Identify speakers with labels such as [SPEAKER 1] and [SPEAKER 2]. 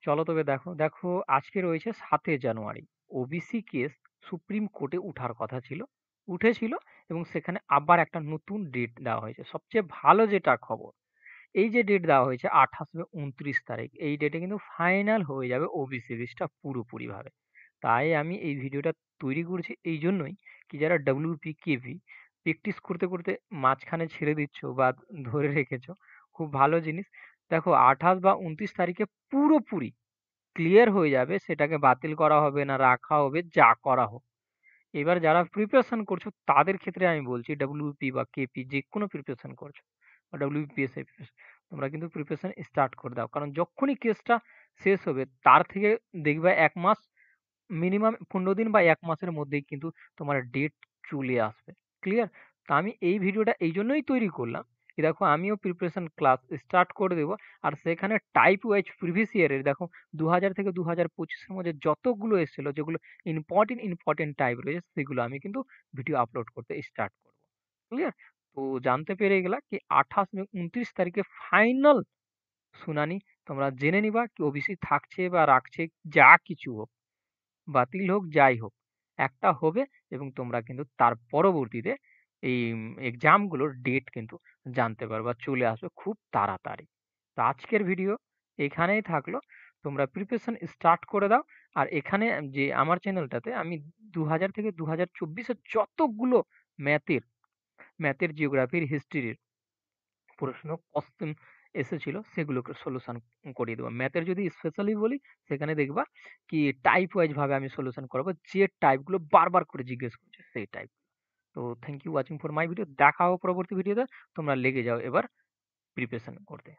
[SPEAKER 1] চলো তবে দেখো দেখো আজকে রয়েছে 7 জানুয়ারি। ওবিসি কেস সুপ্রিম কোর্টে উঠার কথা ছিল, উঠেছিল, এবং সেখানে আবার একটা নতুন ডেট দেওয়া হয়েছে। সবচেয়ে ভালো যেটা খবর, এই যে ডেট দেওয়া হয়েছে 28 থেকে 29 তারিখ, এই ডেটে কিন্তু ফাইনাল হয়ে যাবে ওবিসি লিস্টটা পুরোপুরি ভাবে। তাই আমি এই ভিডিওটা তৈরি করছি এই জন্যই, কি যারা ডব্লিউপি কেভি প্র্যাকটিস করতে করতে মাঝখানে ছেড়ে দিচ্ছ বা ধরে রেখেছো, খুব ভালো জিনিস। দেখো 28 বা 29 তারিখে পুরোপুরি ক্লিয়ার হয়ে যাবে, সেটাকে বাতিল করা হবে না, রাখা হবে, যা করা হোক। এবার যারা প্রিপারেশন করছো তাদের ক্ষেত্রে আমি বলছি, ডব্লিউপি বা কেপি যে কোনো প্রিপারেশন করছো, বা ডব্লিউপিএসসি, তোমরা কিন্তু প্রিপারেশন স্টার্ট করে দাও। কারণ যখনই কেসটা শেষ হবে তার থেকে দেখবে 1 মাস, মিনিমাম 15 দিন বা 1 মাসের মধ্যেই কিন্তু তোমার ডেট চলে আসবে। ক্লিয়ার? তা আমি এই ভিডিওটা এই জন্যই তৈরি করলাম, কি দেখো আমিও প্রিপারেশন ক্লাস স্টার্ট করে দেবো। আর সেখানে টাইপ ওয়াইজ প্রিভিয়াস ইয়ারের দেখো 2000 থেকে 2025-এর মধ্যে যতগুলো এসেছিল, যেগুলো ইম্পর্টেন্ট ইম্পর্টেন্ট টাইপ রয়েছে, সেগুলো আমি কিন্তু ভিডিও আপলোড করতে স্টার্ট করবো। ক্লিয়ার? তো জানতে পেরে গেলা কি 28 এবং 29 তারিখে ফাইনাল শুনানি। তোমরা জেনে নিবা কি ওবিসি থাকছে বা রাখছে, যা কিছু হোক, বাতিল হোক, যাই হোক, একটা হবে। এবং তোমরা কিন্তু তার পরবর্তীতে এই এক্সামগুলোর ডেট কিন্তু জানতে পারবা, চলে আসবে খুব তাড়াতাড়ি। তো আজকের ভিডিও এখানেই থাকলো। তোমরা প্রিপারেশন স্টার্ট করে দাও। আর এখানে যে আমার চ্যানেলটাতে আমি 2000 থেকে 2024-এর যতগুলো ম্যাথের ম্যাথের জিওগ্রাফির হিস্ট্রির প্রশ্ন কোশ্চেন এসেছিল, সেগুলোকে সলিউশন করিয়ে দেবো। ম্যাথের যদি স্পেশালি বলি, সেখানে দেখবা কি টাইপ ওয়াইজ ভাবে আমি সলিউশন করাবো, যে টাইপগুলো বারবার করে জিজ্ঞেস করছে সেই টাইপ। তো thank you watching for my video. দেখা হবে পরবর্তী ভিডিওতে। তোমরা লেগে যাও এবার প্রিপারেশন করতে।